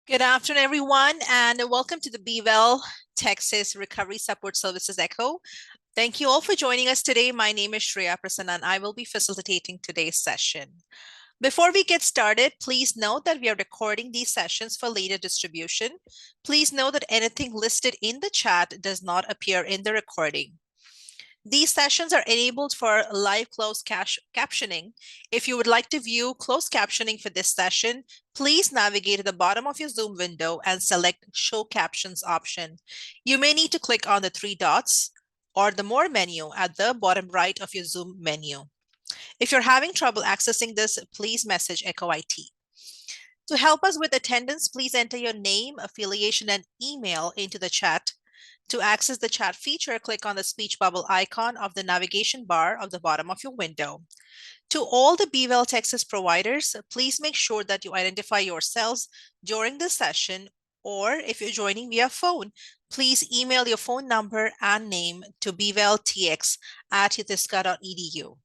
Good afternoon, everyone, and welcome to the Bevel Texas Recovery Support Services ECHO. Thank you all for joining us today. My name is Shreya Prasanna, and I will be facilitating today's session. Before we get started, please note that we are recording these sessions for later distribution. Please note that anything listed in the chat does not appear in the recording. These sessions are enabled for live closed captioning. If you would like to view closed captioning for this session, please navigate to the bottom of your Zoom window and select Show Captions option. You may need to click on the three dots or the More menu at the bottom right of your Zoom menu. If you're having trouble accessing this, please message Echo IT. To help us with attendance, please enter your name, affiliation, and email into the chat. To access the chat feature, click on the speech bubble icon of the navigation bar of the bottom of your window. To all the Bevel Texas providers, please make sure that you identify yourselves during the session, or if you're joining via phone, please email your phone number and name to beveltx@utisca.edu.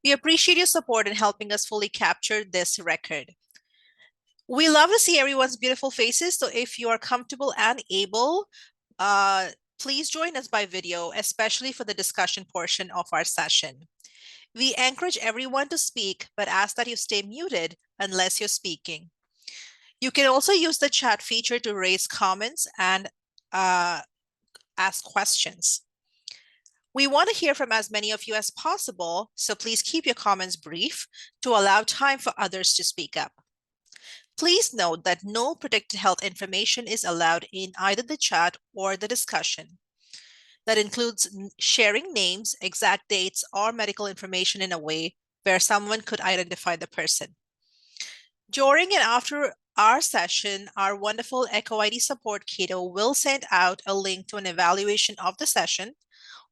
We appreciate your support in helping us fully capture this record. We love to see everyone's beautiful faces, so if you are comfortable and able, please join us by video, especially for the discussion portion of our session. We encourage everyone to speak, but ask that you stay muted unless you're speaking. You can also use the chat feature to raise comments and ask questions. We want to hear from as many of you as possible, so please keep your comments brief to allow time for others to speak up. Please note that no predicted health information is allowed in either the chat or the discussion. That includes sharing names, exact dates, or medical information in a way where someone could identify the person. During and after our session, our wonderful Echo ID support kiddo will send out a link to an evaluation of the session.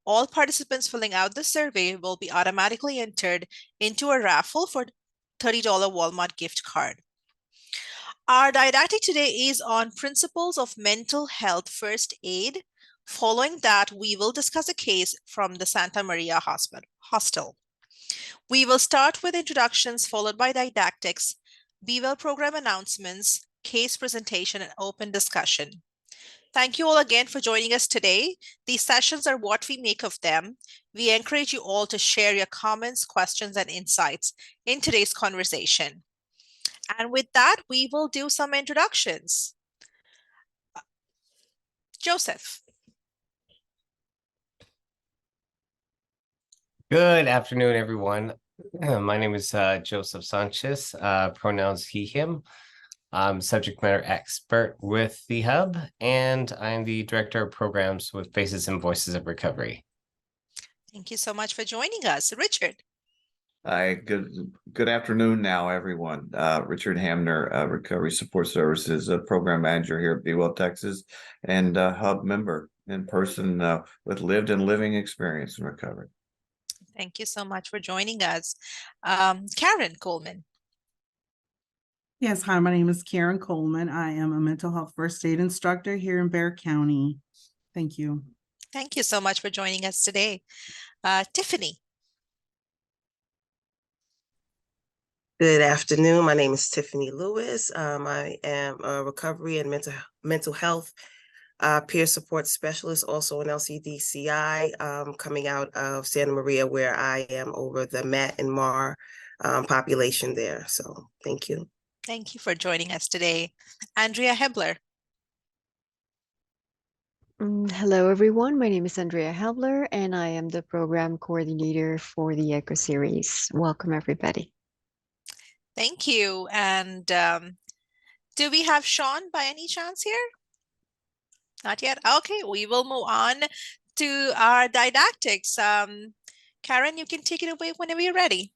All participants filling out the survey will be automatically entered into a raffle for $30 Walmart gift card. Our didactic today is on principles of mental health first aid. Following that, we will discuss a case from the Santa Maria Hostel. We will start with introductions, followed by didactics, Bevel program announcements, case presentation, and open discussion. Thank you all again for joining us today. These sessions are what we make of them. We encourage you all to share your comments, questions, and insights in today's conversation. And with that, we will do some introductions. Joseph. Good afternoon, everyone. My name is Joseph Sanchez, pronouns he, him. I'm subject matter expert with the Hub, and I'm the director of programs with Faces and Voices of Recovery. Thank you so much for joining us. Richard. Hi, good afternoon now, everyone. Richard Hamner, Recovery Support Services Program Manager here at Bevel, Texas, and Hub member in person with lived and living experience in recovery. Thank you so much for joining us. Karen Coleman. Yes, hi, my name is Karen Coleman. I am a mental health first aid instructor here in Bexar County. Thank you. Thank you so much for joining us today. Tiffany. Good afternoon. My name is Tiffany Lewis. I am a recovery and mental health peer support specialist, also an LCDCI, coming out of Santa Maria, where I am over the MAT and MAR population there. So thank you. Thank you for joining us today. Andrea Hebler. Hello, everyone. My name is Andrea Hebler, and I am the program coordinator for the ECHO series. Welcome, everybody. Thank you. And do we have Sean by any chance here? Not yet. Okay, we will move on to our didactics. Karen, you can take it away whenever you're ready.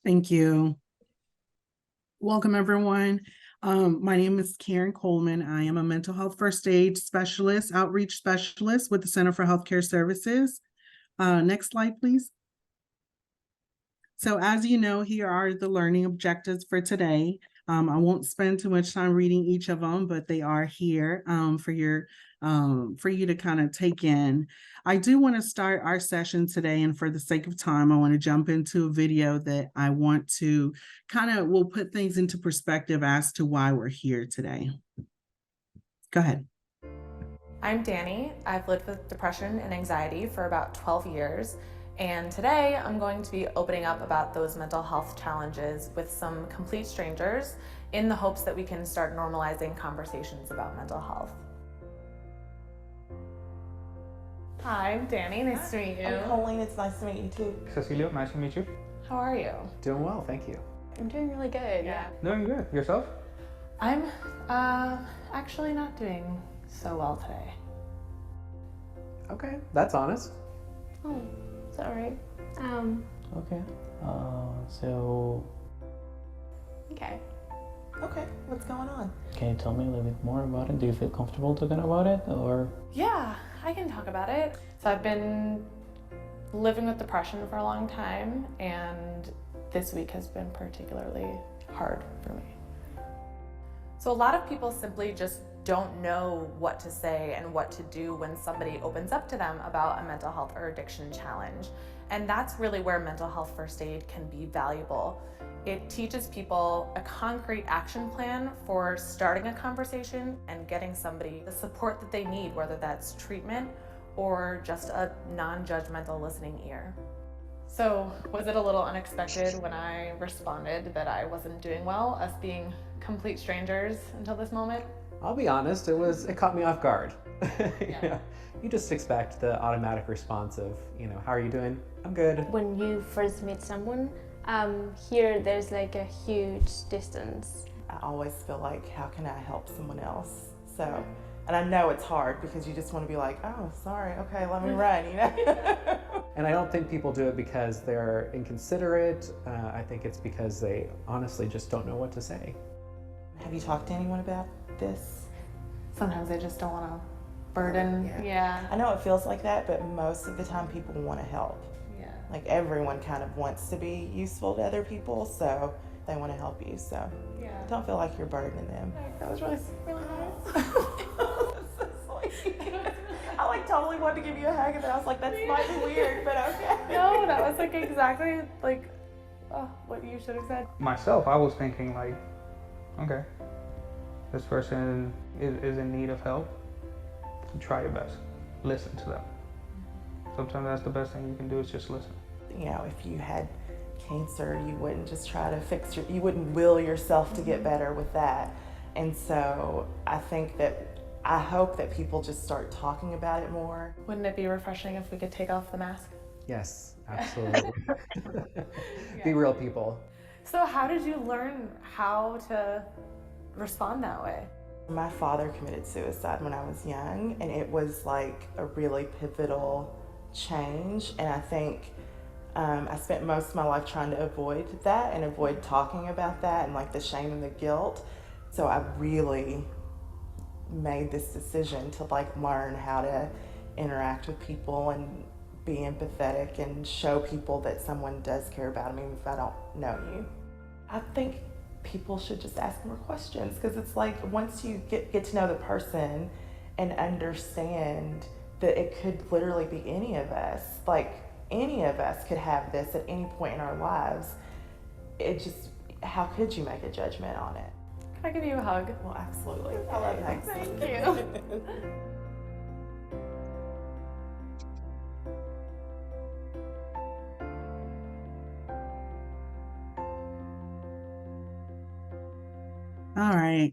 Thank you. Welcome, everyone. My name is Karen Coleman. I am a mental health first aid specialist, outreach specialist with the Center for Healthcare Services. Next slide, please. So as you know, here are the learning objectives for today. I won't spend too much time reading each of them, but they are here for you to kind of take in. I do want to start our session today, and for the sake of time, I want to jump into a video that I want to will put things into perspective as to why we're here today. Go ahead. I'm Danny. I've lived with depression and anxiety for about 12 years. And today I'm going to be opening up about those mental health challenges with some complete strangers in the hopes that we can start normalizing conversations about mental health. Hi, I'm Danny. Nice to meet you. I'm Coleman. It's nice to meet you too. Cecilio, nice to meet you. How are you? Doing well, thank you. I'm doing really good. Yeah. Doing good. Yourself? I'm actually not doing so well today. Okay, that's honest. Oh, is that right? Okay. So Okay. Okay, what's going on? can you tell me a little bit more about it? Do you feel comfortable talking about it, or? Yeah, I can talk about it. So I've been living with depression for a long time, and this week has been particularly hard for me. So a lot of people simply just don't know what to say and what to do when somebody opens up to them about a mental health or addiction challenge. And that's really where mental health first aid can be valuable. It teaches people a concrete action plan for starting a conversation and getting somebody the support that they need, whether that's treatment or just a non-judgmental listening ear. So was it a little unexpected when I responded that I wasn't doing well, us being complete strangers until this moment? I'll be honest, it caught me off guard. You just expect the automatic response of, how are you doing? I'm good. When you first meet someone, here there's like a huge distance. I always feel like, how can I help someone else? So, and I know it's hard because you just want to be like, oh, sorry, okay, let me run, And I don't think people do it because they're inconsiderate. I think it's because they honestly just don't know what to say. Have you talked to anyone about this? Sometimes I just don't want to burden. Yeah. I know it feels like that, but most of the time people want to help. Yeah. Like everyone kind of wants to be useful to other people, so they want to help you. So don't feel like you're burdening them. That was really nice. I totally wanted to give you a hug, and then I was like, that might be weird, but okay. No, that was exactly what you should have said. Myself, I was thinking okay, this person is in need of help. Try your best. Listen to them. Sometimes that's the best thing you can do is just listen. If you had cancer, you wouldn't just try to you wouldn't will yourself to get better with that. And so I hope that people just start talking about it more. Wouldn't it be refreshing if we could take off the mask? Yes, absolutely. Be real people. So how did you learn how to respond that way? My father committed suicide when I was young, and it was a really pivotal change. And I think I spent most of my life trying to avoid that and avoid talking about that and the shame and the guilt. So I really made this decision to learn how to interact with people and be empathetic and show people that someone does care about me even if I don't know you. I think people should just ask more questions, because it's once you get to know the person and understand that it could literally be any of us, any of us could have this at any point in our lives. How could you make a judgment on it? Can I give you a hug? Well, absolutely. I love hugs. Thank you. All right.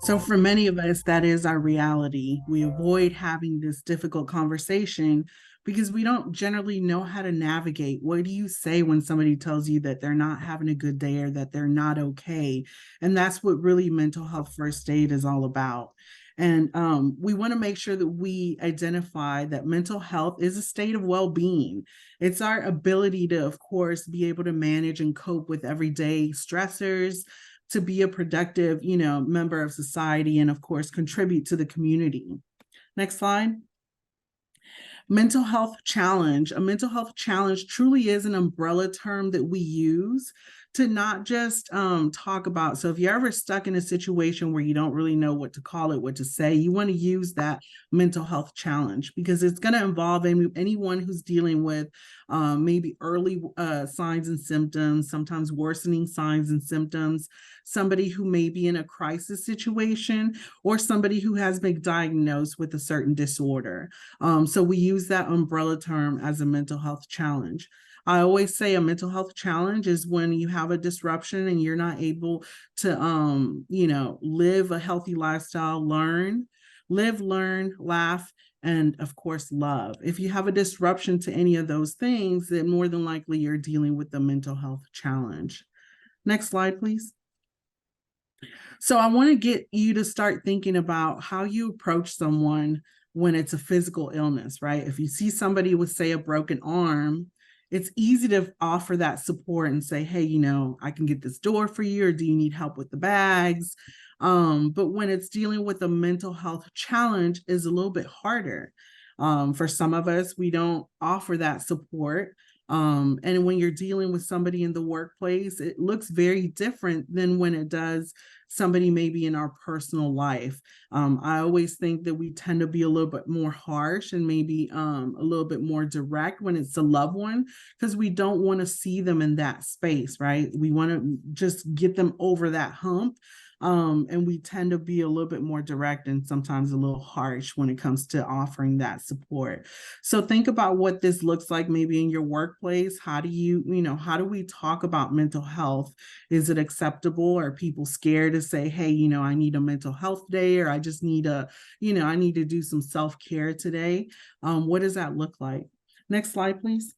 So for many of us, that is our reality. We avoid having this difficult conversation because we don't generally know how to navigate. What do you say when somebody tells you that they're not having a good day or that they're not okay? And that's what really mental health first aid is all about. And we want to make sure that we identify that mental health is a state of well-being. It's our ability to, of course, be able to manage and cope with everyday stressors, to be a productive, member of society, and of course, contribute to the community. Next slide. Mental health challenge. A mental health challenge truly is an umbrella term that we use to not just talk about, so if you're ever stuck in a situation where you don't really know what to call it, what to say, you want to use that mental health challenge, because it's going to involve anyone who's dealing with maybe early signs and symptoms, sometimes worsening signs and symptoms, somebody who may be in a crisis situation, or somebody who has been diagnosed with a certain disorder. So we use that umbrella term as a mental health challenge. I always say a mental health challenge is when you have a disruption and you're not able to, live a healthy lifestyle, live, learn, laugh, and of course, love. If you have a disruption to any of those things, then more than likely you're dealing with a mental health challenge. Next slide, please. So I want to get you to start thinking about how you approach someone when it's a physical illness, right? If you see somebody with, say, a broken arm, it's easy to offer that support and say, hey, I can get this door for you, or do you need help with the bags? But when it's dealing with a mental health challenge, is a little bit harder. For some of us, we don't offer that support. And when you're dealing with somebody in the workplace, it looks very different than when it does somebody maybe in our personal life. I always think that we tend to be a little bit more harsh and maybe a little bit more direct when it's a loved one, because we don't want to see them in that space, right? We want to just get them over that hump. And we tend to be a little bit more direct and sometimes a little harsh when it comes to offering that support. So think about what this looks like maybe in your workplace. How do how do we talk about mental health? Is it acceptable? Are people scared to say, hey, I need a mental health day, or I just need I need to do some self-care today? What does that look like? Next slide, please.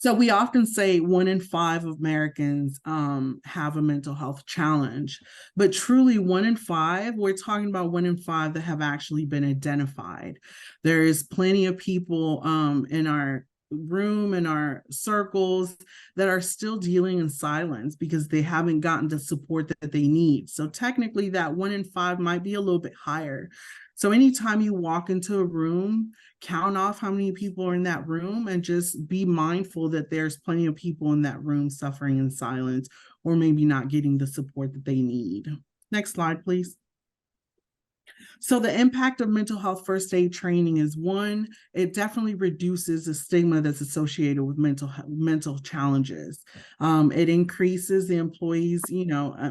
So we often say 1 in 5 Americans have a mental health challenge, but truly 1 in 5, we're talking about 1 in 5 that have actually been identified. There is plenty of people in our room, in our circles, that are still dealing in silence because they haven't gotten the support that they need. So technically that 1 in 5 might be a little bit higher. So anytime you walk into a room, count off how many people are in that room and just be mindful that there's plenty of people in that room suffering in silence, or maybe not getting the support that they need. Next slide, please. So the impact of mental health first aid training is, one, it definitely reduces the stigma that's associated with mental challenges. It increases the employees,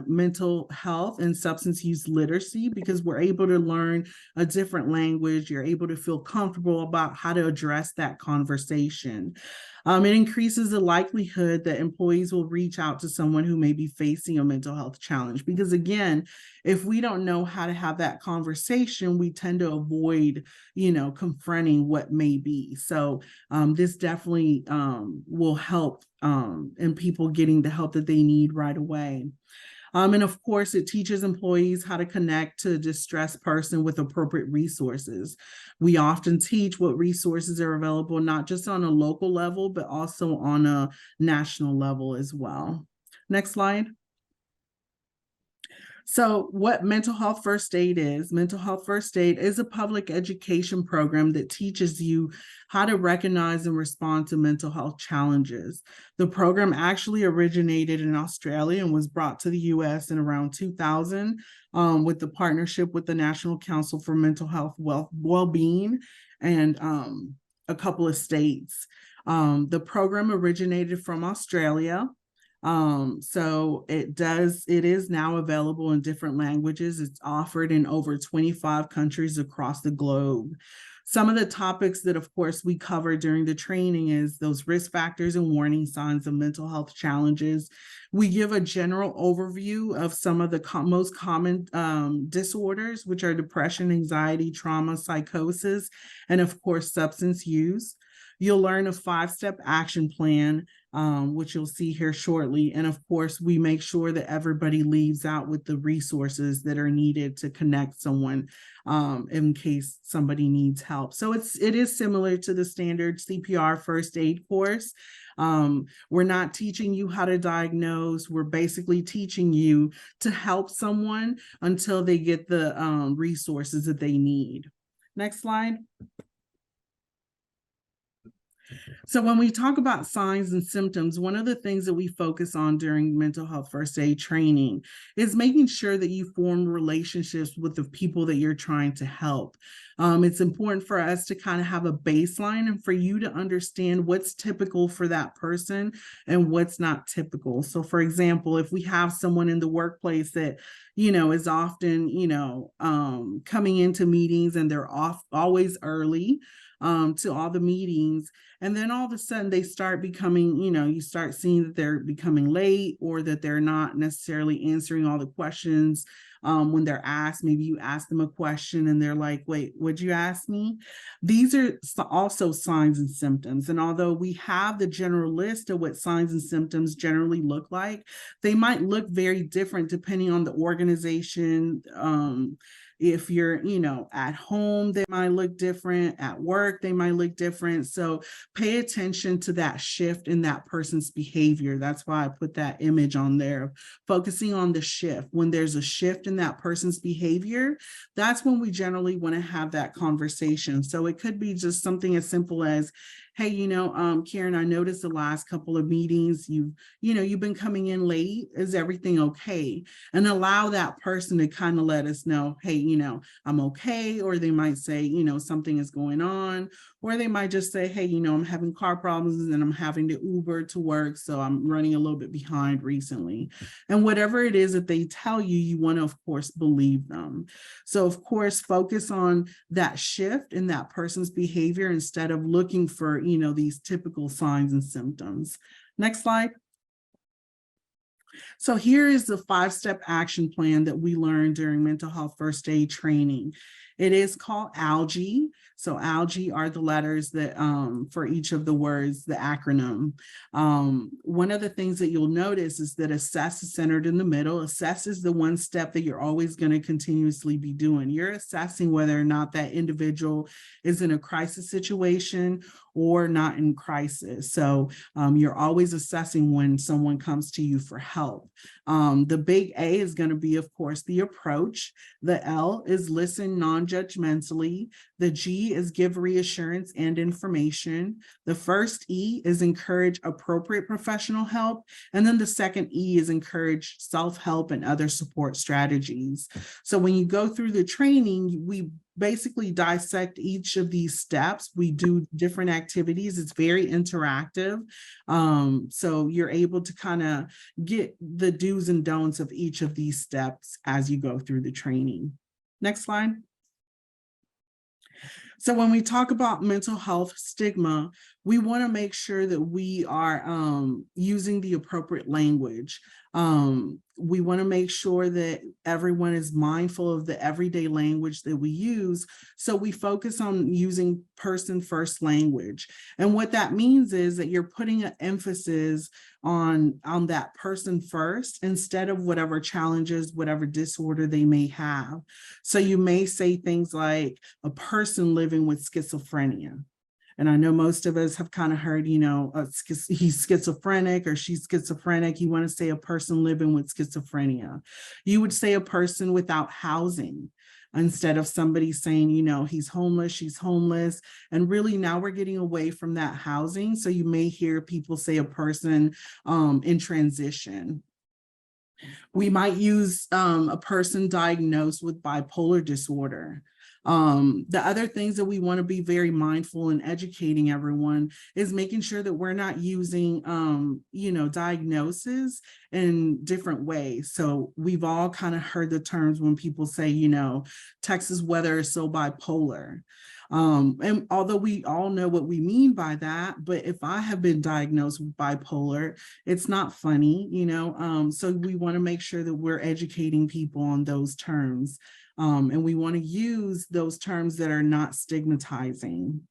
mental health and substance use literacy, because we're able to learn a different language. You're able to feel comfortable about how to address that conversation. It increases the likelihood that employees will reach out to someone who may be facing a mental health challenge, because again, if we don't know how to have that conversation, we tend to avoid, confronting what may be. So this definitely will help in people getting the help that they need right away. And of course, it teaches employees how to connect to a distressed person with appropriate resources. We often teach what resources are available, not just on a local level, but also on a national level as well. Next slide. So what mental health first aid is, mental health first aid is a public education program that teaches you how to recognize and respond to mental health challenges. The program actually originated in Australia and was brought to the US in around 2000 with the partnership with the National Council for Mental Health Wellbeing and a couple of states. The program originated from Australia. So it is now available in different languages. It's offered in over 25 countries across the globe. Some of the topics that, of course, we cover during the training is those risk factors and warning signs of mental health challenges. We give a general overview of some of the most common disorders, which are depression, anxiety, trauma, psychosis, and of course, substance use. You'll learn a 5-step action plan, which you'll see here shortly. And of course, we make sure that everybody leaves out with the resources that are needed to connect someone in case somebody needs help. So it is similar to the standard CPR first aid course. We're not teaching you how to diagnose. We're basically teaching you to help someone until they get the resources that they need. Next slide. So when we talk about signs and symptoms, one of the things that we focus on during mental health first aid training is making sure that you form relationships with the people that you're trying to help. It's important for us to kind of have a baseline and for you to understand what's typical for that person and what's not typical. So for example, if we have someone in the workplace that, is often, coming into meetings and they're always early to all the meetings, and then all of a sudden they start becoming, you start seeing that they're becoming late or that they're not necessarily answering all the questions when they're asked. Maybe you ask them a question and they're like, wait, what'd you ask me? These are also signs and symptoms. And although we have the general list of what signs and symptoms generally look like, they might look very different depending on the organization. If you're, at home, they might look different. At work, they might look different. So pay attention to that shift in that person's behavior. That's why I put that image on there, focusing on the shift. When there's a shift in that person's behavior, that's when we generally want to have that conversation. So it could be just something as simple as, hey, Karen, I noticed the last couple of meetings, you've been coming in late. Is everything okay? And allow that person to kind of let us know, hey, I'm okay. Or they might say, something is going on. Or they might just say, hey, I'm having car problems and I'm having to Uber to work. So I'm running a little bit behind recently. And whatever it is that they tell you, you want to, of course, believe them. So, of course, focus on that shift in that person's behavior instead of looking for, these typical signs and symptoms. Next slide. So here is the 5-step action plan that we learned during mental health first aid training. It is called ALGE. So ALGE are the letters that for each of the words, the acronym. One of the things that you'll notice is that assess is centered in the middle. Assess is the one step that you're always going to continuously be doing. You're assessing whether or not that individual is in a crisis situation or not in crisis. So you're always assessing when someone comes to you for help. The big A is going to be, of course, the approach. The L is listen non-judgmentally. The G is give reassurance and information. The first E is encourage appropriate professional help. And then the second E is encourage self-help and other support strategies. So when you go through the training, we basically dissect each of these steps. We do different activities. It's very interactive. So you're able to kind of get the do's and don'ts of each of these steps as you go through the training. Next slide. So when we talk about mental health stigma, we want to make sure that we are using the appropriate language. We want to make sure that everyone is mindful of the everyday language that we use. So we focus on using person first language. And what that means is that you're putting an emphasis on that person first instead of whatever challenges, whatever disorder they may have. So you may say things like a person living with schizophrenia. And I know most of us have kind of heard, he's schizophrenic or she's schizophrenic. You want to say a person living with schizophrenia. You would say a person without housing instead of somebody saying, he's homeless, she's homeless. And really now we're getting away from that housing. So you may hear people say a person in transition. We might use a person diagnosed with bipolar disorder. The other things that we want to be very mindful in educating everyone is making sure that we're not using, diagnosis in different ways. So we've all kind of heard the terms when people say, Texas weather is so bipolar. And although we all know what we mean by that, but if I have been diagnosed with bipolar, it's not funny, so we want to make sure that we're educating people on those terms. And we want to use those terms that are not stigmatizing.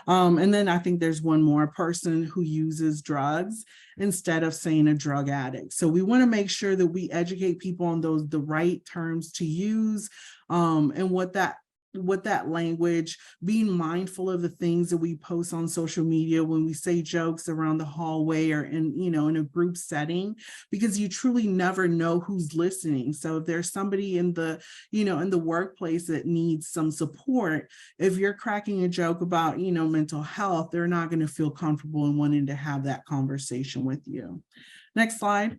And then I think there's one more, person who uses drugs instead of saying a drug addict. So we want to make sure that we educate people on the right terms to use and what that with that language, being mindful of the things that we post on social media when we say jokes around the hallway or in a group setting, because you truly never know who's listening. So if there's somebody in the workplace that needs some support, if you're cracking a joke about, mental health, they're not going to feel comfortable in wanting to have that conversation with you. Next slide.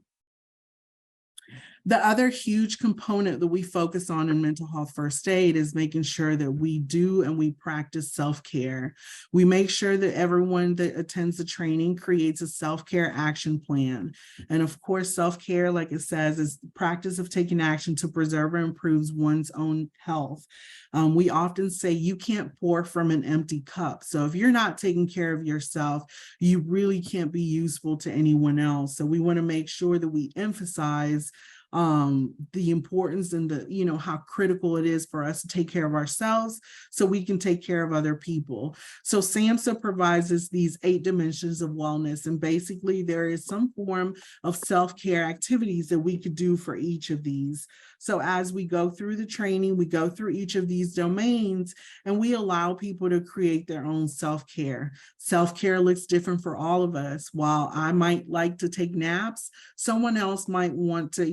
The other huge component that we focus on in mental health first aid is making sure that we do and we practice self-care. We make sure that everyone that attends the training creates a self-care action plan. And of course, self-care, like it says, is the practice of taking action to preserve or improve one's own health. We often say you can't pour from an empty cup. So if you're not taking care of yourself, you really can't be useful to anyone else. So we want to make sure that we emphasize the importance and how critical it is for us to take care of ourselves so we can take care of other people. So SAMHSA provides us these 8 dimensions of wellness, and basically there is some form of self-care activities that we could do for each of these. So as we go through the training, we go through each of these domains and we allow people to create their own self-care. Self-care looks different for all of us. While I might like to take naps, someone else might want to,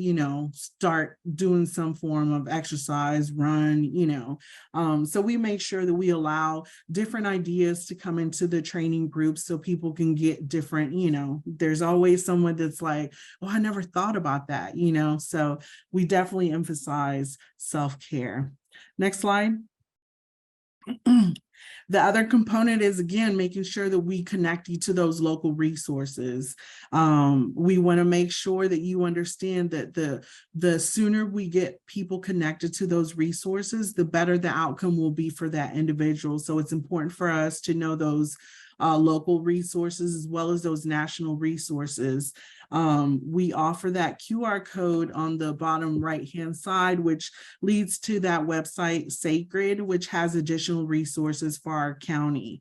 start doing some form of exercise, run, So we make sure that we allow different ideas to come into the training groups so people can get different, there's always someone that's like, oh, I never thought about that, so we definitely emphasize self-care. Next slide. The other component is, again, making sure that we connect you to those local resources. We want to make sure that you understand that the sooner we get people connected to those resources, the better the outcome will be for that individual. So it's important for us to know those local resources as well as those national resources. We offer that QR code on the bottom right-hand side, which leads to that website Sacred, which has additional resources for our county.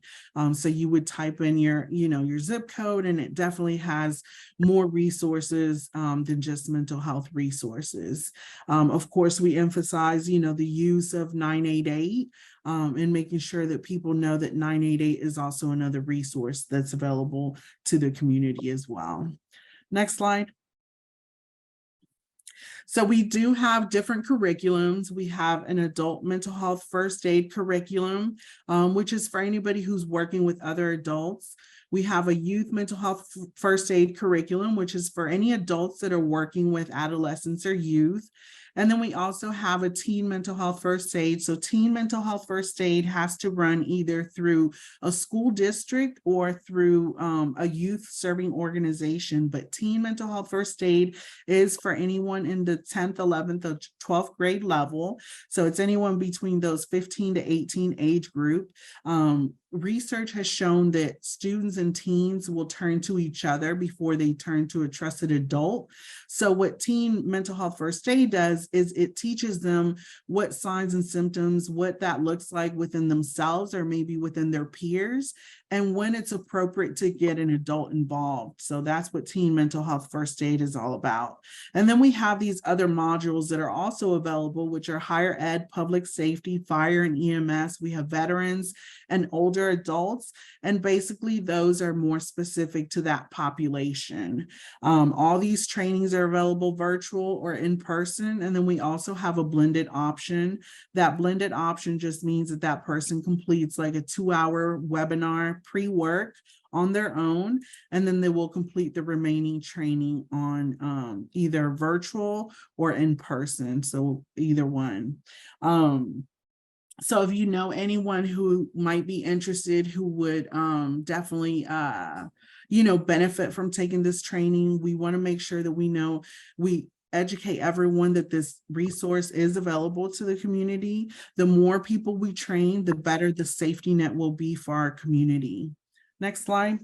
So you would type in your zip code, and it definitely has more resources than just mental health resources. Of course, we emphasize, the use of 988. And making sure that people know that 988 is also another resource that's available to the community as well. Next slide. So we do have different curriculums. We have an adult mental health first aid curriculum, which is for anybody who's working with other adults. We have a youth mental health first aid curriculum, which is for any adults that are working with adolescents or youth. And then we also have a teen mental health first aid. So teen mental health first aid has to run either through a school district or through a youth serving organization. But teen mental health first aid is for anyone in the 10th, 11th, or 12th grade level. So it's anyone between those 15 to 18 age group. Research has shown that students and teens will turn to each other before they turn to a trusted adult. So what teen mental health first aid does is it teaches them what signs and symptoms, what that looks like within themselves or maybe within their peers, and when it's appropriate to get an adult involved. So that's what teen mental health first aid is all about. And then we have these other modules that are also available, which are higher ed, public safety, fire and EMS. We have veterans and older adults, and basically those are more specific to that population. All these trainings are available virtual or in person, and then we also have a blended option. That blended option just means that that person completes like a 2-hour webinar pre-work on their own, and then they will complete the remaining training on either virtual or in person, so either one. So if you know anyone who might be interested, who would definitely benefit from taking this training, we want to make sure that we educate everyone that this resource is available to the community. The more people we train, the better the safety net will be for our community. Next slide.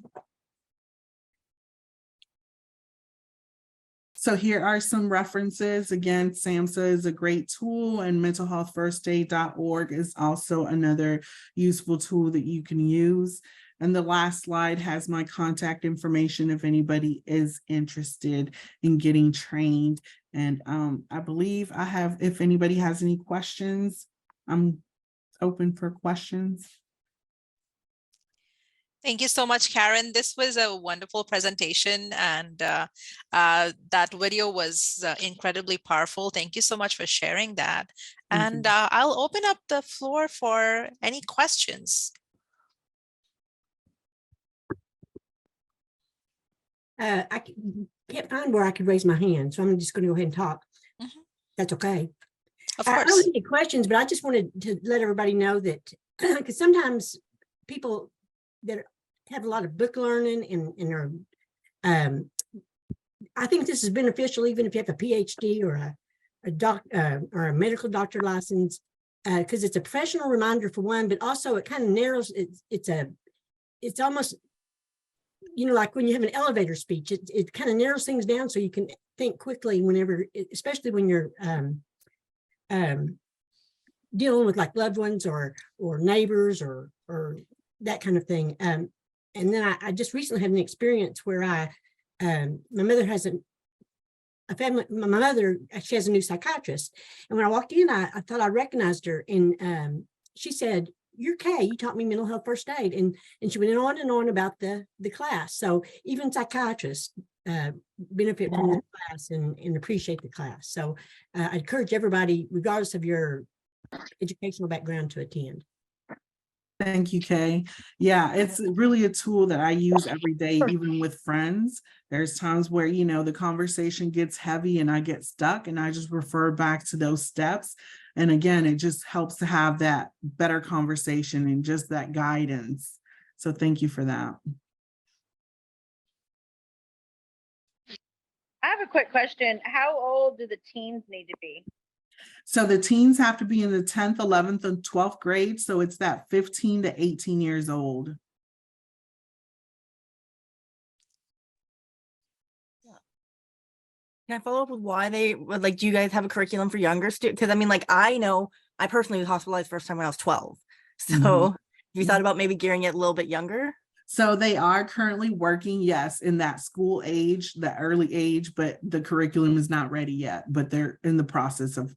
So here are some references. Again, SAMHSA is a great tool, and mentalhealthfirstaid.org is also another useful tool that you can use. And the last slide has my contact information if anybody is interested in getting trained. And I believe I have, if anybody has any questions, I'm open for questions. Thank you so much, Karen. This was a wonderful presentation, and that video was incredibly powerful. Thank you so much for sharing that. And I'll open up the floor for any questions. I can't find where I could raise my hand, so I'm just going to go ahead and talk. That's okay. Of I course. don't have any questions, but I just wanted to let everybody know that because sometimes people that have a lot of book learning and are, I think this is beneficial even if you have a PhD or or a medical doctor license, because it's a professional reminder for one, but also it kind of narrows. It's almost, you know, like when you have an elevator speech, it kind of narrows things down so you can think quickly whenever, especially when you're dealing with like loved ones or neighbors or that kind of thing. And then I just recently had an experience where my mother has my mother, she has a new psychiatrist. And when I walked in, I thought I recognized her. And she said, "You're Kay, you taught me mental health first aid." And she went on and on about the class. So even psychiatrists benefit from the class and appreciate the class. So I encourage everybody, regardless of your educational background, to attend. Thank you, Kay. Yeah, it's really a tool that I use every day, even with friends. There's times where, you know, the conversation gets heavy and I get stuck and I just refer back to those steps. And again, it just helps to have that better conversation and just that guidance. So thank you for that. I have a quick question. How old do the teens need to be? So the teens have to be in the 10th, 11th, and 12th grade. So it's that 15 to 18 years old. Can I follow up with why they would, like, do you guys have a curriculum for younger students? Because I mean, like, I know I personally was hospitalized first time when I was 12. So have you thought about maybe gearing it a little bit younger? So they are currently working, yes, in that school age, the early age, but the curriculum is not ready yet, but they're in the process of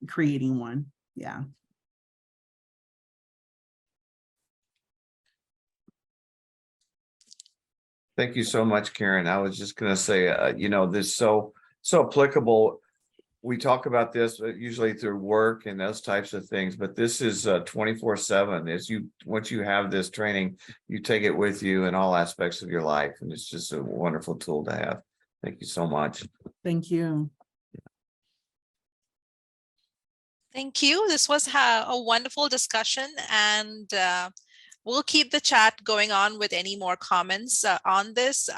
creating one. Yeah. Thank you so much, Karen. I was just going to say, you know, this is so applicable. We talk about this usually through work and those types of things, but this is 24/7. Once you have this training, you take it with you in all aspects of your life, and it's just a wonderful tool to have. Thank you so much. Thank you. Thank you. This was a wonderful discussion, and we'll keep the chat going on with any more comments on this.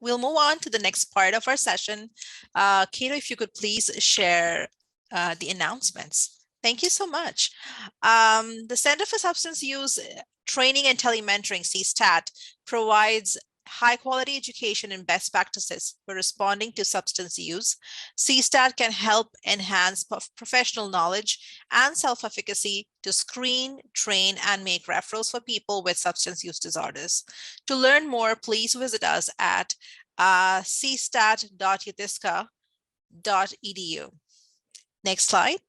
We'll move on to the next part of our session. Kato, if you could please share the announcements. Thank you so much. The Center for Substance Use Training and Telementoring, CSTAT, provides high-quality education and best practices for responding to substance use. CSTAT can help enhance professional knowledge and self-efficacy to screen, train, and make referrals for people with substance use disorders. To learn more, please visit us at cstat.utisca.edu. Next slide.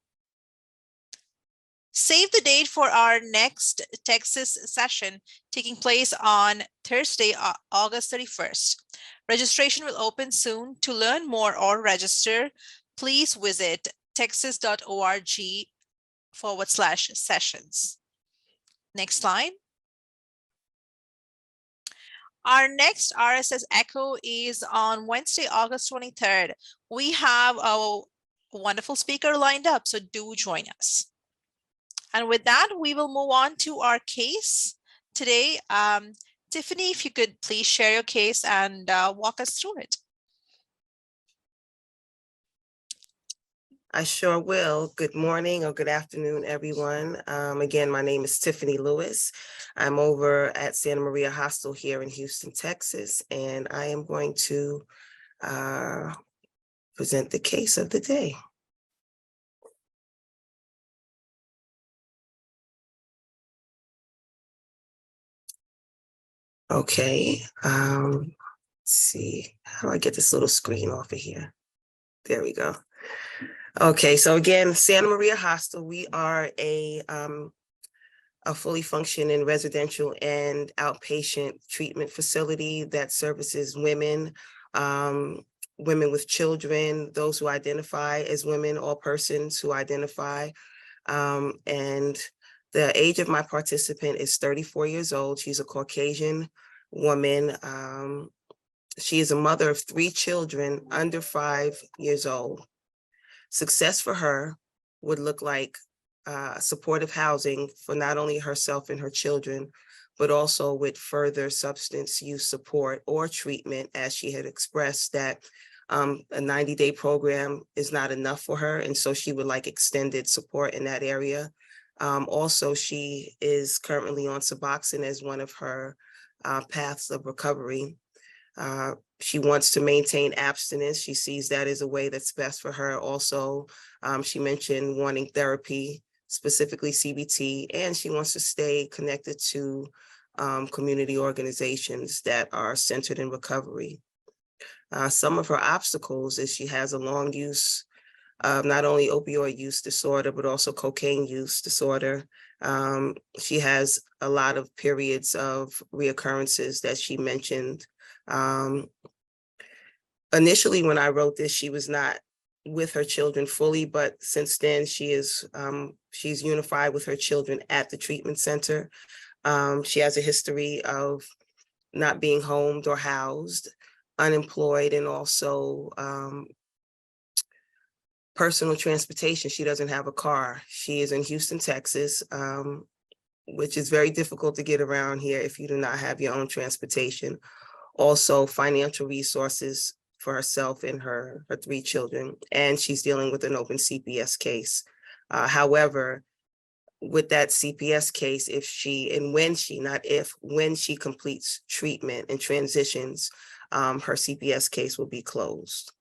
Save the date for our next Texas session taking place on Thursday, August 31st. Registration will open soon. To learn more or register, please visit texas.org/sessions. Next slide. Our next RSS ECHO is on Wednesday, August 23rd. We have a wonderful speaker lined up, so do join us. And with that, we will move on to our case today. Tiffany, if you could please share your case and walk us through it. I sure will. Good morning or good afternoon, everyone. Again, my name is Tiffany Lewis. I'm over at Santa Maria Hostel here in Houston, Texas, and I am going to present the case of the day. Okay, let's see. How do I get this little screen off of here? There we go. Okay, so again, Santa Maria Hostel, we are a fully functioning residential and outpatient treatment facility that services women, women with children, those who identify as women, all persons who identify. And the age of my participant is 34 years old. She's a Caucasian woman. She is a mother of 3 children under 5 years old. Success for her would look like supportive housing for not only herself and her children, but also with further substance use support or treatment, as she had expressed that a 90-day program is not enough for her. And so she would like extended support in that area. Also, she is currently on Suboxone as one of her paths of recovery. She wants to maintain abstinence. She sees that as a way that's best for her. Also, she mentioned wanting therapy, specifically CBT, and she wants to stay connected to community organizations that are centered in recovery. Some of her obstacles is she has a long use of not only opioid use disorder, but also cocaine use disorder. She has a lot of periods of reoccurrences that she mentioned. Initially, when I wrote this, she was not with her children fully, but since then she's unified with her children at the treatment center. She has a history of not being homed or housed, unemployed, and also personal transportation. She doesn't have a car. She is in Houston, Texas, which is very difficult to get around here if you do not have your own transportation. Also, financial resources for herself and her 3 children, and she's dealing with an open CPS case. However, with that CPS case, when she completes treatment and transitions, her CPS case will be closed.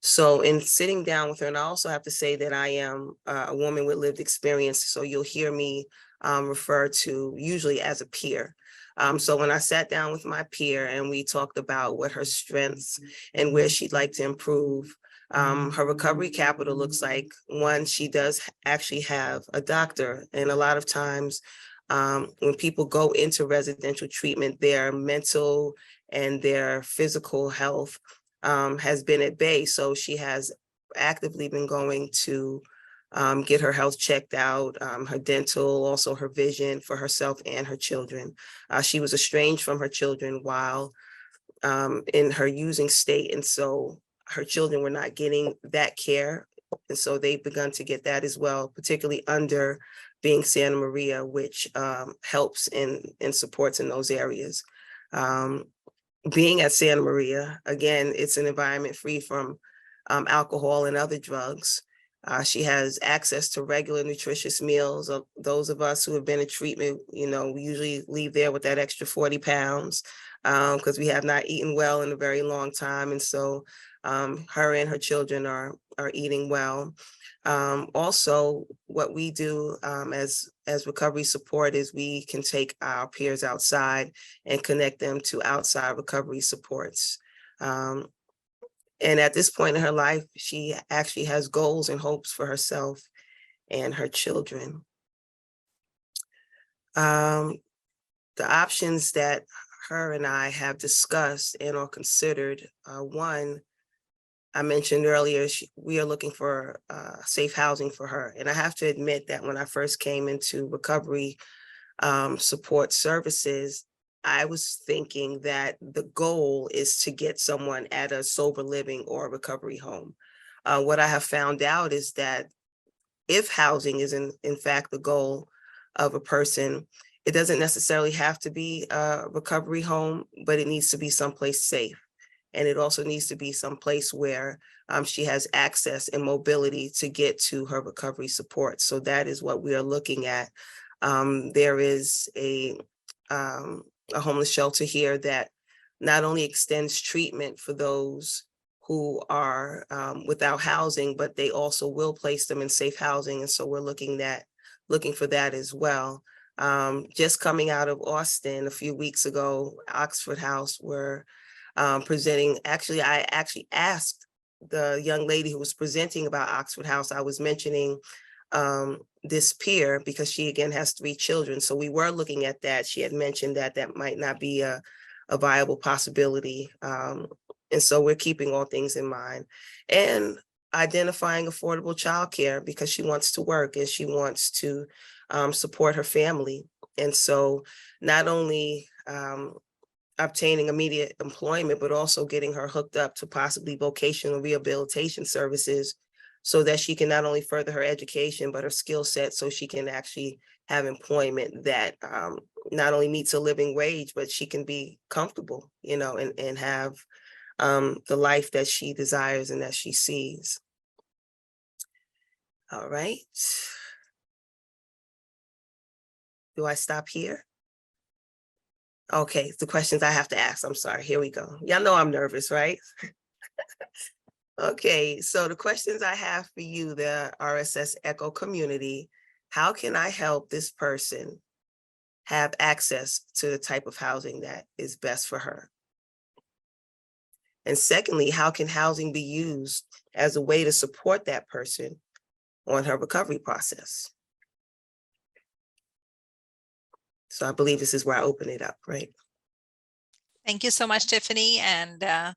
So in sitting down with her, and I also have to say that I am a woman with lived experience, so you'll hear me refer to usually as a peer. So when I sat down with my peer and we talked about what her strengths and where she'd like to improve, her recovery capital looks like, one, she does actually have a doctor. And a lot of times when people go into residential treatment, their mental and their physical health has been at bay. So she has actively been going to get her health checked out, her dental, also her vision for herself and her children. She was estranged from her children while in her using state. And so her children were not getting that care. And so they've begun to get that as well, particularly under being Santa Maria, which helps and supports in those areas. Being at Santa Maria, again, it's an environment free from alcohol and other drugs. She has access to regular nutritious meals. Those of us who have been in treatment, we usually leave there with that extra 40 pounds because we have not eaten well in a very long time. And so her and her children are eating well. Also, what we do as recovery support is we can take our peers outside and connect them to outside recovery supports. And at this point in her life, she actually has goals and hopes for herself and her children. The options that her and I have discussed and are considered, one, I mentioned earlier, we are looking for safe housing for her. And I have to admit that when I first came into recovery support services, I was thinking that the goal is to get someone at a sober living or a recovery home. What I have found out is that if housing is in fact the goal of a person, it doesn't necessarily have to be a recovery home, but it needs to be someplace safe. And it also needs to be someplace where she has access and mobility to get to her recovery support. So that is what we are looking at. There is a homeless shelter here that not only extends treatment for those who are without housing, but they also will place them in safe housing. And so we're looking for that as well. Just coming out of Austin a few weeks ago, Oxford House were presenting. I actually asked the young lady who was presenting about Oxford House, I was mentioning this peer because she again has 3 children. So we were looking at that. She had mentioned that that might not be a viable possibility. And so we're keeping all things in mind and identifying affordable childcare because she wants to work and she wants to support her family. And so not only obtaining immediate employment, but also getting her hooked up to possibly vocational rehabilitation services so that she can not only further her education, but her skill set so she can actually have employment that not only meets a living wage, but she can be comfortable, you know, and have the life that she desires and that she sees. All right. Do I stop here? Okay, the questions I have to ask. I'm sorry. Here we go. Y'all know I'm nervous, right? Okay, so the questions I have for you, the RSS ECHO community, how can I help this person have access to the type of housing that is best for her? And secondly, how can housing be used as a way to support that person on her recovery process? So I believe this is where I open it up, right? Thank you so much, Tiffany. And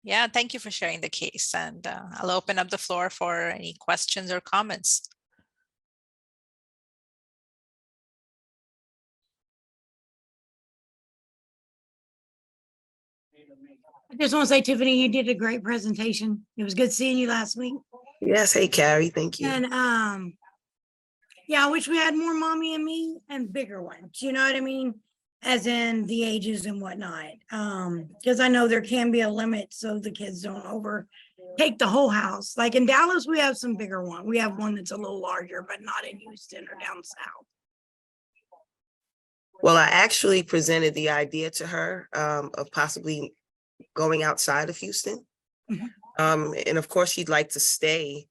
yeah, thank you for sharing the case. And I'll open up the floor for any questions or comments. I just want to say, Tiffany, you did a great presentation. It was good seeing you last week. Yes, hey, Carrie, thank you. And yeah, I wish we had more mommy and me and bigger ones, you know what I mean? As in the ages and whatnot. Because I know there can be a limit so the kids don't overtake the whole house. Like in Dallas, we have some bigger one. We have one that's a little larger, but not in Houston or down south. Well, I actually presented the idea to her of possibly going outside of Houston. And of course, she'd like to stay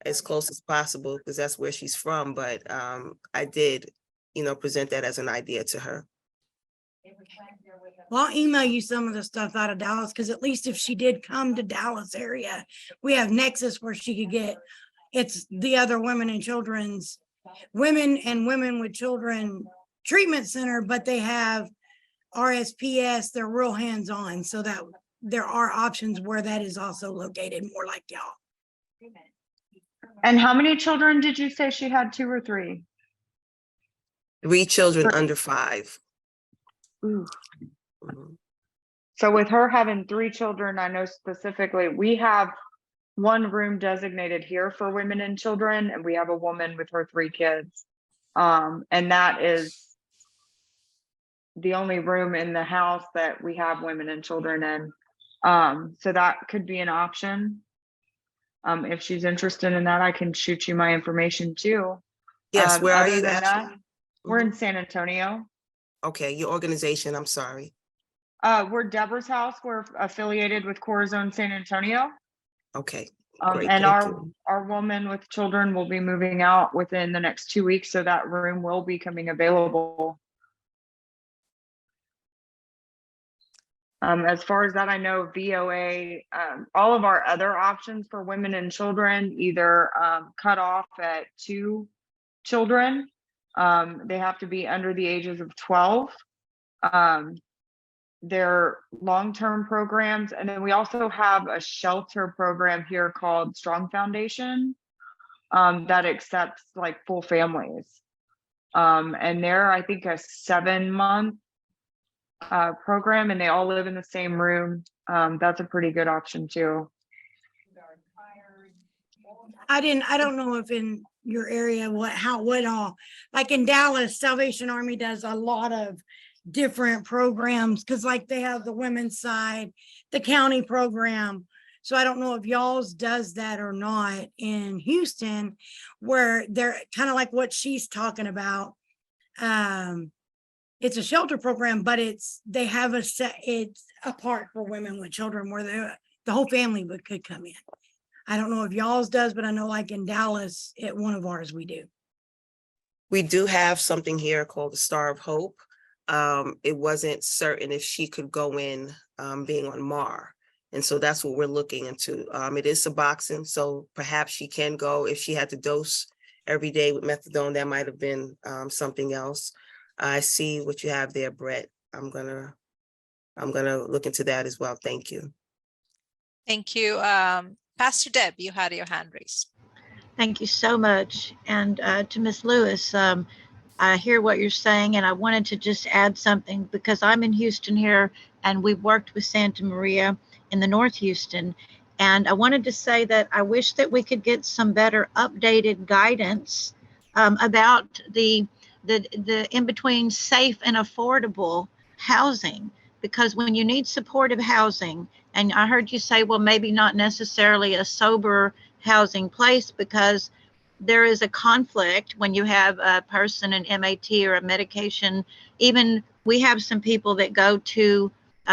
as close as possible because that's where she's from. But I did, you know, present that as an idea to her. Well, I'll email you some of the stuff out of Dallas because at least if she did come to Dallas area, we have Nexus where she could get, it's the other women and women with children treatment center, but they have RSPS, they're real hands-on, so that there are options where that is also located more like y'all. And how many children did you say she had, 2 or 3? 3 children under 5. Ooh. So with her having 3 children, I know specifically we have 1 room designated here for women and children, and we have a woman with her 3 kids. And that is the only room in the house that we have women and children in. So that could be an option. If she's interested in that, I can shoot you my information too. Yes, where are you actually? We're in San Antonio. Okay, your organization, I'm sorry. We're Deborah's House. We're affiliated with Corazon San Antonio. Okay. Great, and our woman with children will be moving out within the next 2 weeks, so that room will be coming available. As far as that, I know VOA, all of our other options for women and children either cut off at 2 children. They have to be under the ages of 12. They're long-term programs. And then we also have a shelter program here called Strong Foundation that accepts like full families. And they're, I think, a 7-month program, and they all live in the same room. That's a pretty good option too. I don't know if in your area what all, like in Dallas, Salvation Army does a lot of different programs because like they have the women's side, the county program. So I don't know if y'all's does that or not in Houston, where they're kind of like what she's talking about. It's a shelter program, but they have it's a part for women with children where the whole family could come in. I don't know if y'all's does, but I know like in Dallas, at one of ours, we do. We do have something here called the Star of Hope. It wasn't certain if she could go in being on MAR. And so that's what we're looking into. It is Suboxone, so perhaps she can go if she had to dose every day with methadone. That might have been something else. I see what you have there, Brett. I'm gonna look into that as well. Thank you. Thank you. Pastor Deb, you had your hand raised. Thank you so much. And to Ms. Lewis, I hear what you're saying, and I wanted to just add something because I'm in Houston here, and we've worked with Santa Maria in the North Houston. And I wanted to say that I wish that we could get some better updated guidance about the in between safe and affordable housing. Because when you need supportive housing, and I heard you say, well, maybe not necessarily a sober housing place, because there is a conflict when you have a person in MAT or a medication. Even we have some people that go to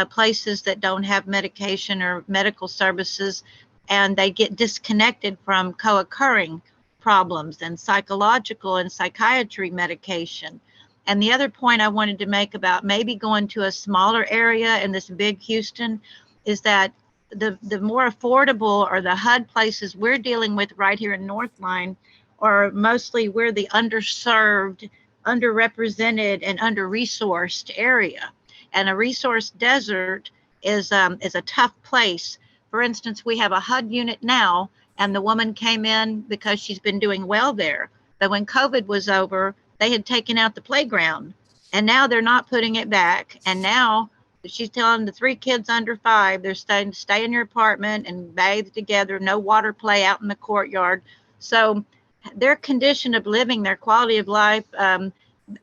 places that don't have medication or medical services, and they get disconnected from co-occurring problems and psychological and psychiatry medication. And the other point I wanted to make about maybe going to a smaller area in this big Houston is that the more affordable or the HUD places we're dealing with right here in Northline are mostly we're the underserved, underrepresented, and under-resourced area. And a resource desert is a tough place. For instance, we have a HUD unit now, and the woman came in because she's been doing well there. But when COVID was over, they had taken out the playground, and now they're not putting it back. And now she's telling the 3 kids under 5, they're staying to stay in your apartment and bathe together, no water play out in the courtyard. So their condition of living, their quality of life,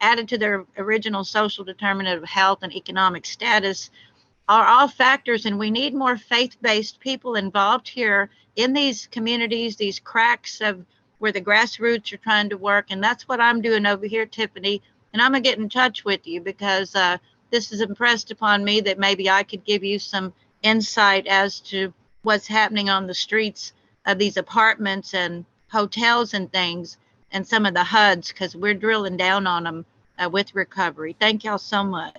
added to their original social determinant of health and economic status, are all factors. And we need more faith-based people involved here in these communities, these cracks of where the grassroots are trying to work. And that's what I'm doing over here, Tiffany. And I'm gonna get in touch with you because this has impressed upon me that maybe I could give you some insight as to what's happening on the streets of these apartments and hotels and things, and some of the HUDs, because we're drilling down on them with recovery. Thank y'all so much.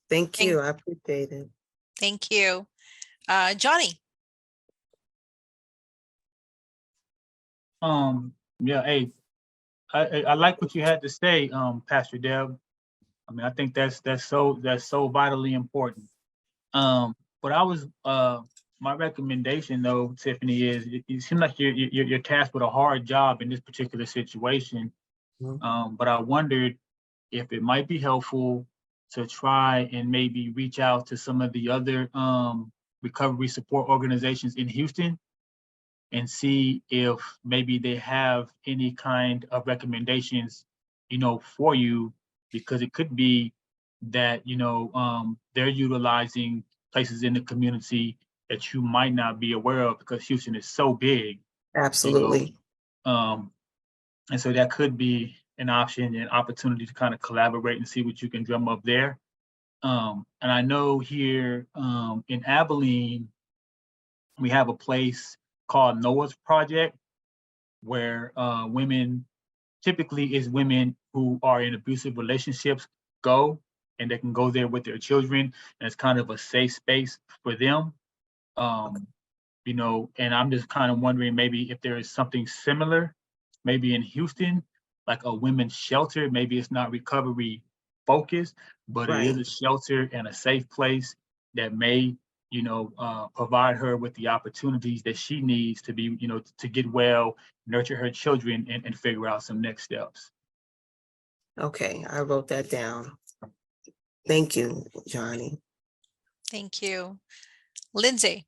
Thank you. I appreciate it. Thank you. Johnny. Yeah, hey, I like what you had to say, Pastor Deb. I mean, I think that's so vitally important. But I was my recommendation though, Tiffany, is it seems like you're tasked with a hard job in this particular situation. But I wondered if it might be helpful to try and maybe reach out to some of the other recovery support organizations in Houston and see if maybe they have any kind of recommendations, for you, because it could be that, they're utilizing places in the community that you might not be aware of because Houston is so big. Absolutely. And so that could be an option and opportunity to kind of collaborate and see what you can drum up there. And I know here in Abilene, we have a place called Noah's Project, where women, typically is women who are in abusive relationships, go, and they can go there with their children, and it's kind of a safe space for them. And I'm just kind of wondering maybe if there is something similar, maybe in Houston, like a women's shelter. Maybe it's not recovery focused, but it is a shelter and a safe place that may provide her with the opportunities that she needs to be, to get well, nurture her children, and figure out some next steps. Okay, I wrote that down. Thank you, Johnny. Thank you. Lindsay.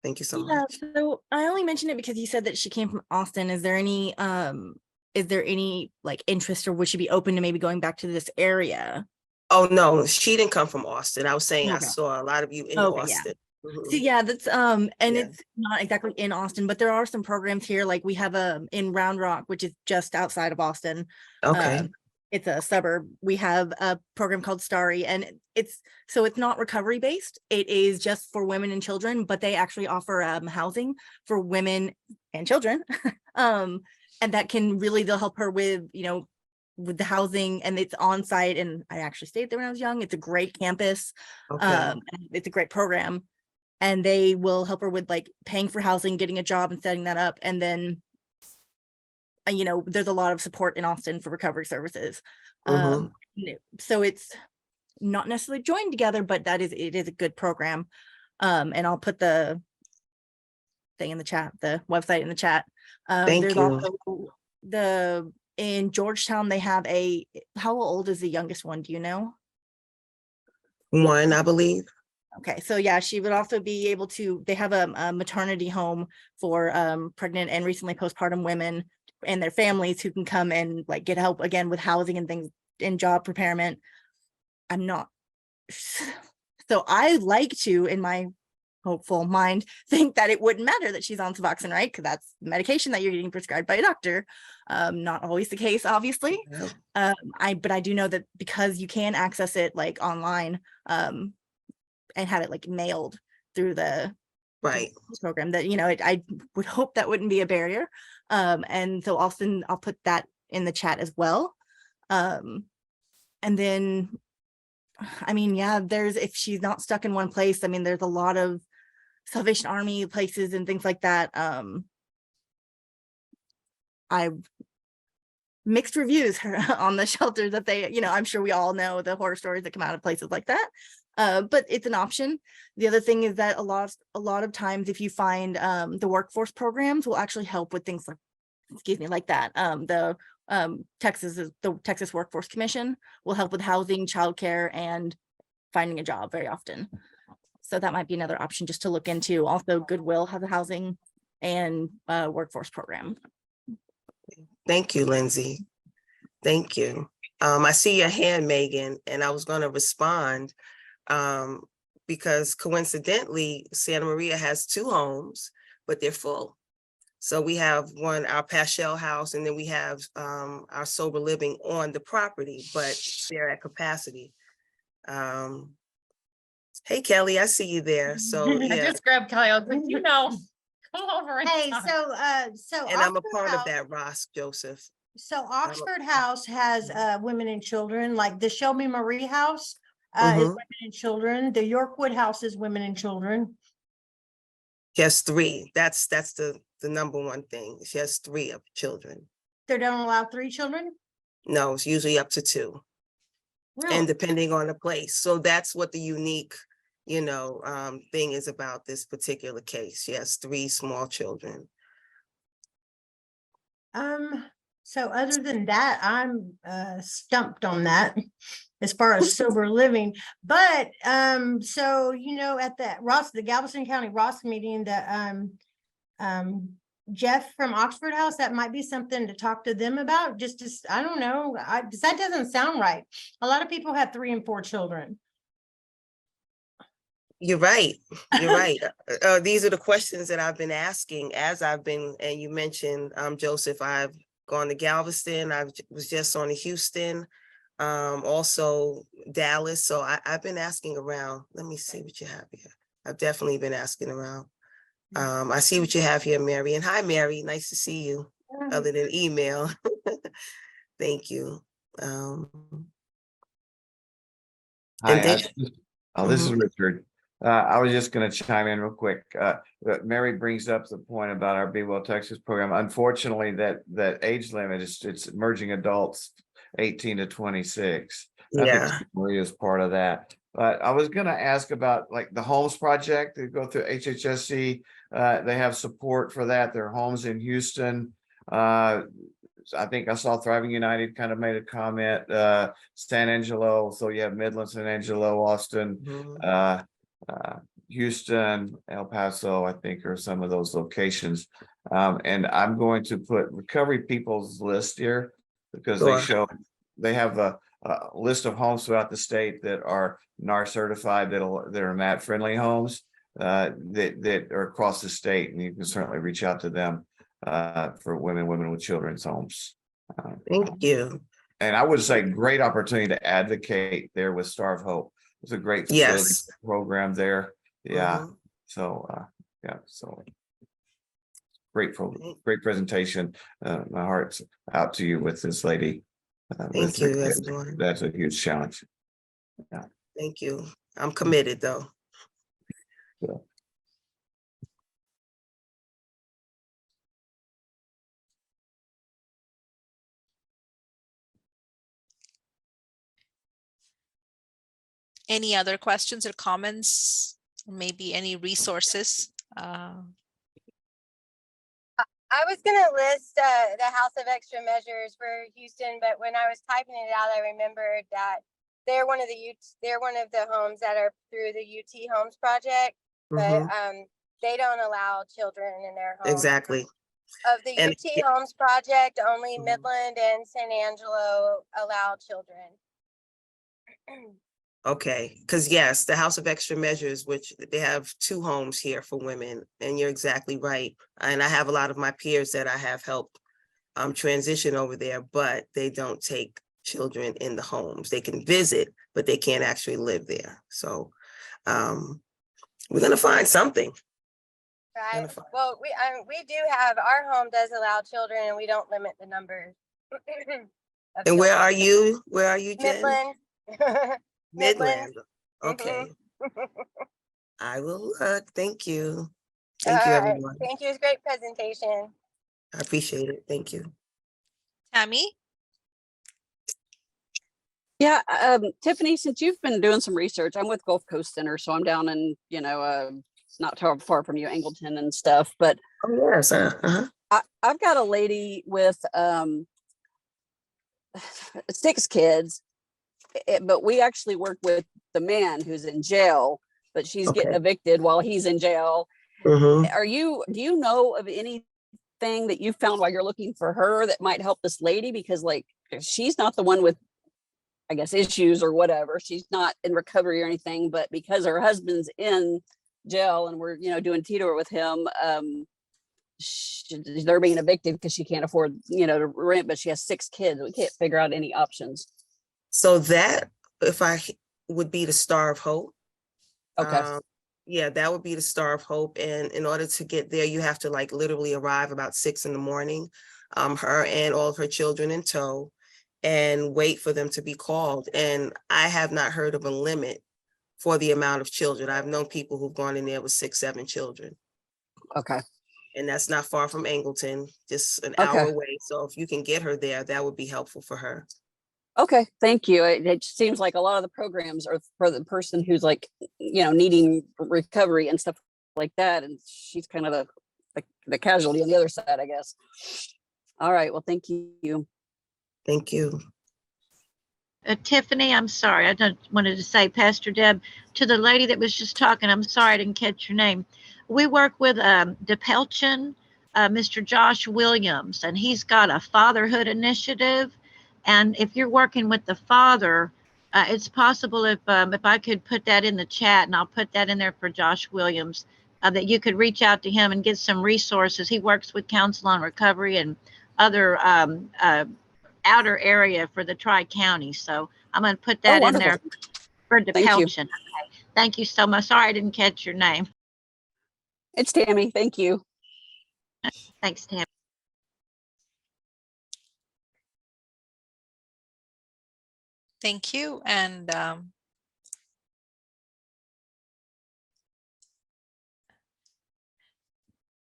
Thank you so Yeah, much. so I only mentioned it because you said that she came from Austin. Is there any like interest, or would she be open to maybe going back to this area? Oh no, she didn't come from Austin. I was saying I Okay. saw a lot of you in Okay, Austin. yeah. So yeah, that's and Yeah. it's not exactly in Austin, but there are some programs here. Like we have in Round Rock, which is just outside of Austin. Okay. It's a suburb. We have a program called Starry, and it's not recovery based. It is just for women and children, but they actually offer housing for women and children. And that can really, they'll help her with, with the housing, and it's on site. And I actually stayed there when I was young. It's a great campus. Okay. It's a great program. and they will help her with like paying for housing, getting a job and setting that up. And then, you know, there's a lot of support in Austin for recovery services. So it's not necessarily joined together, but it is a good program. And I'll put the thing in the chat, the website in the chat. There's also in Georgetown, they have how old is the youngest one? Do you know? 1, I believe. Okay, so yeah, she would also be able to, they have a maternity home for pregnant and recently postpartum women and their families who can come and like get help again with housing and things in job preparement. I'm not, so I like to, in my hopeful mind, think that it wouldn't matter that she's on Suboxone, right? Because that's medication that you're getting prescribed by a doctor. Not always the case, obviously. But I do know that because you can access it like online and have it like mailed through the program, that, you know, I would hope that wouldn't be a barrier. And so Austin, I'll put that in the chat as well. And then, I mean, yeah, if she's not stuck in one place, I mean, there's a lot of Salvation Army places and things like that. I've mixed reviews on the shelter that they, you know, I'm sure we all know the horror stories that come out of places like that. But it's an option. The other thing is that a lot of times, if you find the workforce programs will actually help with things like, like that. The Texas Workforce Commission will help with housing, childcare, and finding a job very often. So that might be another option just to look into. Also, Goodwill has a housing and workforce program. Thank you, Lindsay. Thank you. I see your hand, Megan, and I was going to respond because coincidentally, Santa Maria has 2 homes, but they're full. So we have one, our Paschal house, and then we have our sober living on the property, but they're at capacity. Hey, Kelly, I see you there. So yeah. I just grabbed Kelly. I was like, you know, come over. Hey, so and I'm a part of that, Ross Joseph. So Oxford House has women and children, like the Shelby Marie House is women and children. The Yorkwood House is women and children. She has 3. That's the number one thing. She has 3 of children. They don't allow 3 children? No, it's usually up to 2. Really? And depending on the place. So that's what the unique, you know, thing is about this particular case. She has 3 small children. So other than that, I'm stumped on that as far as sober living. But so, you know, at the Galveston County Ross meeting, that Jeff from Oxford House, that might be something to talk to them about. Just I don't know, that doesn't sound right. A lot of people have 3 and 4 children. You're right. You're right. These are the questions that I've been asking as I've been, and you mentioned, Joseph, I've gone to Galveston. I was just on to Houston, also Dallas. So I've been asking around. Let me see what you have here. I've definitely been asking around. I see what you have here, Mary. And hi, Mary. Nice to see you, other than email. Thank you. Hi, this is Richard. I was just going to chime in real quick. Mary brings up the point about our Be Well Texas program. Unfortunately, that age limit it's emerging adults 18 to 26. I think Maria is part of that. But I was going to ask about like the Homes Project. They go through HHSC. They have support for that. There are homes in Houston. I think I saw Thriving United kind of made a comment. San Angelo. So you have Midland, San Angelo, Austin. Houston, El Paso, I think, are some of those locations. And I'm going to put Recovery People's list here because they have a list of homes throughout the state that are NAR certified, that are MAT friendly homes that are across the state, and you can certainly reach out to them for women with children's homes. Thank you. And I would say great opportunity to advocate there with Star of Hope. It's a great facility program there. Yeah. So so great presentation. My heart's out to you with this lady. Thank you, everyone. That's a huge challenge. Yeah. Thank you. I'm committed though. Any other questions or comments? Maybe any resources? I was gonna list the House of Extra Measures for Houston, but when I was typing it out, I remembered that they're one of the homes that are through the UT Homes Project, but they don't allow children in their homes. Exactly. Of the UT Homes Project, only Midland and San Angelo allow children. Okay, because yes, the House of Extra Measures, which they have 2 homes here for women, and you're exactly right. And I have a lot of my peers that I have helped transition over there, but they don't take children in the homes. They can visit, but they can't actually live there. So we're gonna find something. Right. Well, we do have, our home does allow children, and we don't limit the numbers. And where are you? Where are you, Jen? Midland. Midland. Okay. I will look. Thank you. Thank you, everyone. Thank you. It was a great presentation. I appreciate it. Thank you. Tammy? Yeah, Tiffany, since you've been doing some research, I'm with Gulf Coast Center, so I'm down in, not too far from you, Angleton and stuff. But yes, I've got a lady with 6 kids, but we actually work with the man who's in jail, but she's getting evicted while he's in jail. Do you know of anything that you found while you're looking for her that might help this lady? Because like, she's not the one with, I guess, issues or whatever. She's not in recovery or anything, but because her husband's in jail and we're, doing Tito with him, they're being evicted because she can't afford, to rent, but she has 6 kids. We can't figure out any options. So that, if I would be the Star of Hope. Okay. Yeah, that would be the Star of Hope. And in order to get there, you have to like literally arrive about 6 in the morning, her and all of her children in tow, and wait for them to be called. And I have not heard of a limit for the amount of children. I've known people who've gone in there with 6, 7 children. Okay. And that's not far from Angleton, just an hour away. So if you can get her there, that would be helpful for her. Okay, thank you. It seems like a lot of the programs are for the person who's like, needing recovery and stuff like that. And she's kind of the casualty on the other side, I guess. All right, well, thank you. Thank you. Tiffany, I'm sorry. I just wanted to say, Pastor Deb, to the lady that was just talking, I'm sorry I didn't catch your name. We work with DePelchin, Mr. Josh Williams, and he's got a fatherhood initiative. And if you're working with the father, it's possible if I could put that in the chat, and I'll put that in there for Josh Williams, that you could reach out to him and get some resources. He works with Council on Recovery and other outer area for the Tri-County. So I'm going to put that in there for DePelchin. Okay. Thank you so much. Sorry I didn't catch your name. It's Tammy. Thank you. Thanks, Tammy. Thank you. And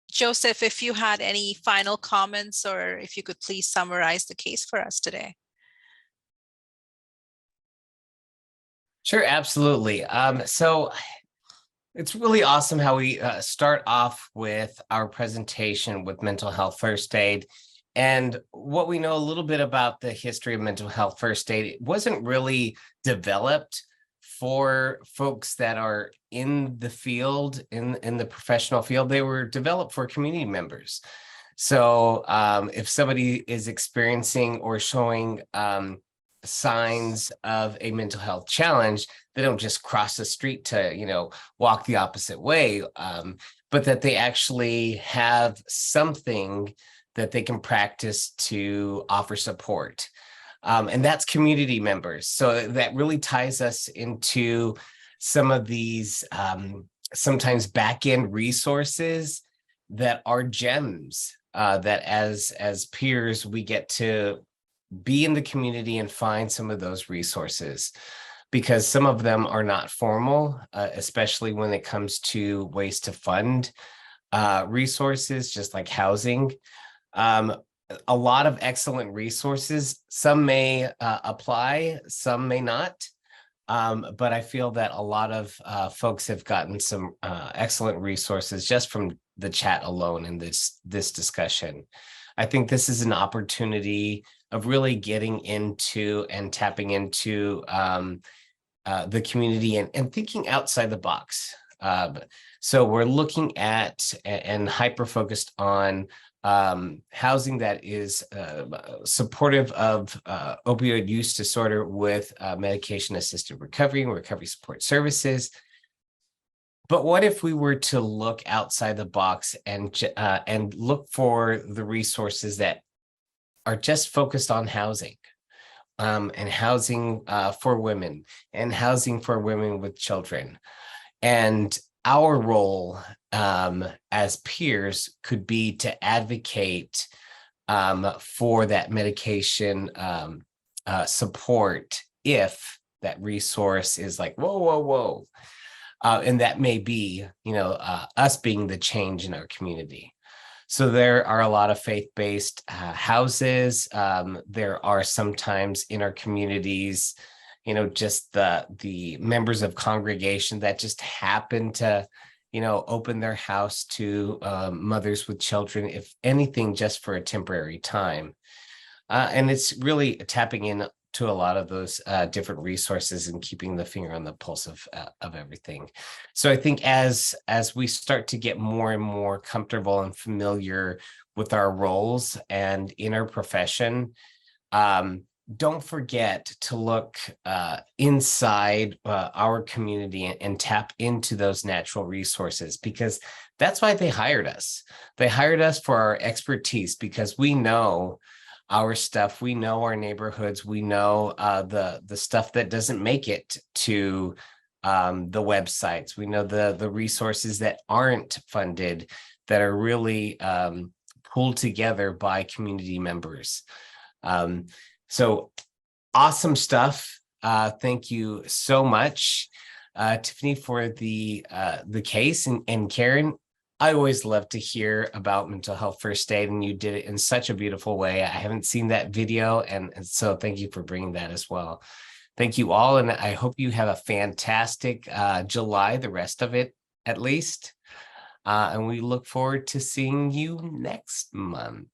Joseph, if you had any final comments, or if you could please summarize the case for us today. Sure, absolutely. So it's really awesome how we start off with our presentation with mental health first aid. And what we know a little bit about the history of mental health first aid, it wasn't really developed for folks that are in the field, in the professional field. They were developed for community members. So if somebody is experiencing or showing signs of a mental health challenge, they don't just cross the street to, walk the opposite way, but that they actually have something that they can practice to offer support. And that's community members. So that really ties us into some of these sometimes back-end resources that are gems that as peers, we get to be in the community and find some of those resources, because some of them are not formal, especially when it comes to ways to fund resources, just like housing. A lot of excellent resources. Some may apply, some may not. But I feel that a lot of folks have gotten some excellent resources just from the chat alone in this discussion. I think this is an opportunity of really getting into and tapping into the community and thinking outside the box. So we're looking at and hyper-focused on housing that is supportive of opioid use disorder with medication-assisted recovery and recovery support services. But what if we were to look outside the box and look for the resources that are just focused on housing? And housing for women and housing for women with children. And our role as peers could be to advocate for that medication support if that resource is like, whoa, whoa, whoa. And that may be, us being the change in our community. So there are a lot of faith-based houses. There are sometimes in our communities, just the members of congregation that just happen to, open their house to mothers with children, if anything, just for a temporary time. And it's really tapping in to a lot of those different resources and keeping the finger on the pulse of everything. So I think as we start to get more and more comfortable and familiar with our roles and in our profession, don't forget to look inside our community and tap into those natural resources, because that's why they hired us. They hired us for our expertise, because we know our stuff, we know our neighborhoods, we know the stuff that doesn't make it to the websites. We know the resources that aren't funded, that are really pulled together by community members. So awesome stuff. Thank you so much, Tiffany, for the case, and Karen. I always love to hear about mental health first aid, and you did it in such a beautiful way. I haven't seen that video, and so thank you for bringing that as well. Thank you all, and I hope you have a fantastic July, the rest of it at least. And we look forward to seeing you next month.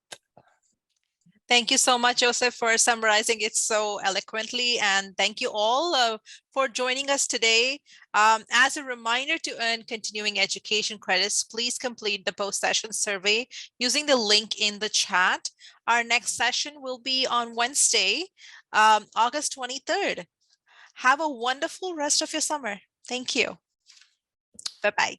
Thank you so much, Joseph, for summarizing it so eloquently. And thank you all for joining us today. As a reminder, to earn continuing education credits, please complete the post-session survey using the link in the chat. Our next session will be on Wednesday, August 23rd. Have a wonderful rest of your summer. Thank you. Bye-bye.